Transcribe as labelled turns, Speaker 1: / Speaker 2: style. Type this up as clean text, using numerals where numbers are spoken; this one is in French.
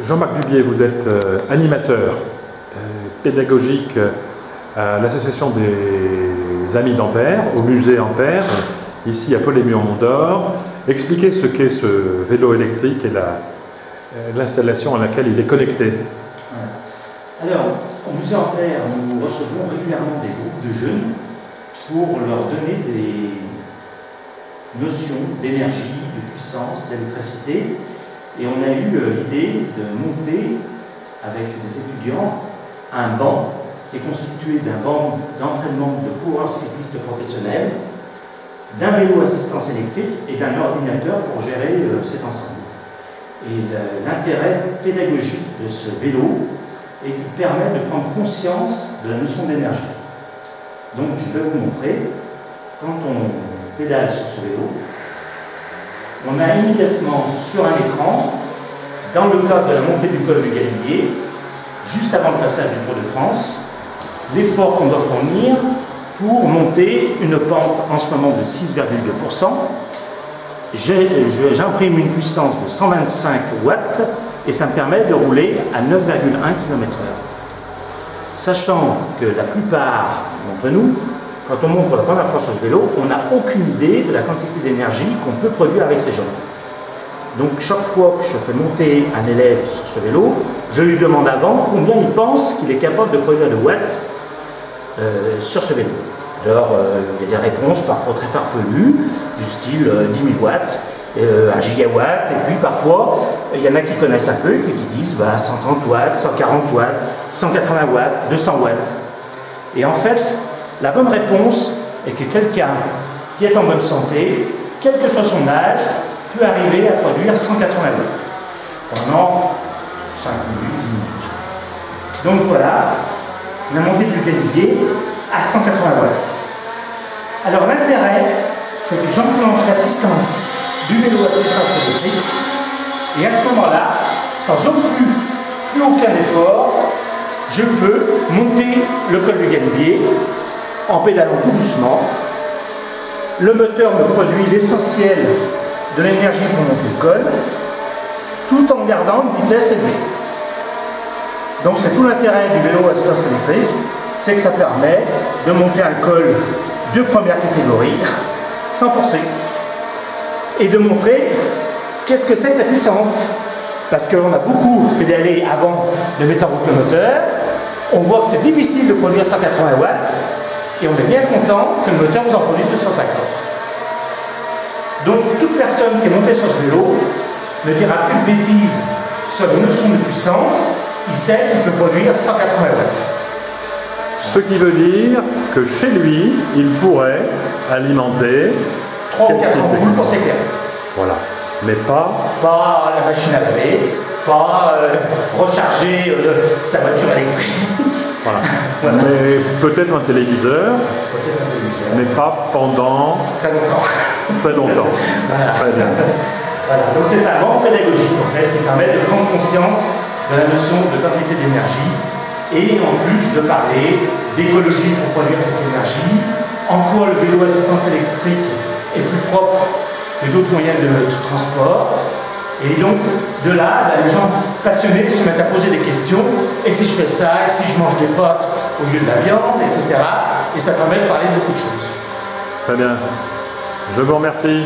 Speaker 1: Jean-Marc Dubié, vous êtes animateur pédagogique à l'association des Amis d'Ampère, au musée Ampère, ici à Paul-et-Mont-d'Or. Expliquez ce qu'est ce vélo électrique et l'installation à laquelle il est connecté.
Speaker 2: Alors, au musée Ampère, nous recevons régulièrement des groupes de jeunes pour leur donner des notions d'énergie, de puissance, d'électricité. Et on a eu l'idée de monter avec des étudiants un banc qui est constitué d'un banc d'entraînement de coureurs cyclistes professionnels, d'un vélo assistance électrique et d'un ordinateur pour gérer cet ensemble. Et l'intérêt pédagogique de ce vélo est qu'il permet de prendre conscience de la notion d'énergie. Donc je vais vous montrer, quand on pédale sur ce vélo, on a immédiatement sur un écran, dans le cadre de la montée du col du Galibier, juste avant le passage du Tour de France, l'effort qu'on doit fournir pour monter une pente en ce moment de 6,2%. J'imprime une puissance de 125 watts et ça me permet de rouler à 9,1 km/h. Sachant que la plupart d'entre nous, quand on monte pour la première fois sur ce vélo, on n'a aucune idée de la quantité d'énergie qu'on peut produire avec ces jambes. Donc chaque fois que je fais monter un élève sur ce vélo, je lui demande avant combien il pense qu'il est capable de produire de watts sur ce vélo. Alors il y a des réponses parfois très farfelues, du style 10 000 watts, 1 gigawatt, et puis parfois il y en a qui connaissent un peu et qui disent 130 watts, 140 watts, 180 watts, 200 watts. Et en fait, la bonne réponse est que quelqu'un qui est en bonne santé, quel que soit son âge, peut arriver à produire 180 watts pendant 5 minutes, 10 minutes. Donc voilà, la montée du Galibier à 180 watts. Alors l'intérêt, c'est que j'enclenche l'assistance du vélo assistance électrique et à ce moment-là, sans plus aucun effort, je peux monter le col du Galibier en pédalant tout doucement. Le moteur me produit l'essentiel de l'énergie pour monter le col, tout en gardant une vitesse élevée. Donc c'est tout l'intérêt du vélo assistance électrique, c'est que ça permet de monter un col de première catégorie, sans forcer, et de montrer qu'est-ce que c'est que la puissance. Parce qu'on a beaucoup pédalé avant de mettre en route le moteur, on voit que c'est difficile de produire 180 watts, et on est bien content que le moteur vous en produise 250. Donc toute personne qui est montée sur ce vélo ne dira plus de bêtises sur la notion de puissance, il sait qu'il peut produire 180 watts.
Speaker 1: Ce qui veut dire que chez lui, il pourrait alimenter
Speaker 2: 3 ou 4 ampoules pour s'éclairer.
Speaker 1: Voilà, mais pas
Speaker 2: la machine à laver, pas recharger sa voiture électrique.
Speaker 1: Voilà. Voilà. Mais peut-être un téléviseur, mais pas pendant
Speaker 2: très longtemps.
Speaker 1: Très longtemps.
Speaker 2: Voilà.
Speaker 1: Très bien.
Speaker 2: Voilà. Donc c'est un banc pédagogique en fait, qui permet de prendre conscience de la notion de quantité d'énergie et en plus de parler d'écologie pour produire cette énergie, en quoi le vélo assistance électrique est plus propre que d'autres moyens de transport. Et donc, de là, les gens passionnés se mettent à poser des questions. Et si je fais ça, et si je mange des pâtes au lieu de la viande, etc. Et ça permet de parler de beaucoup de choses.
Speaker 1: Très bien. Je vous remercie.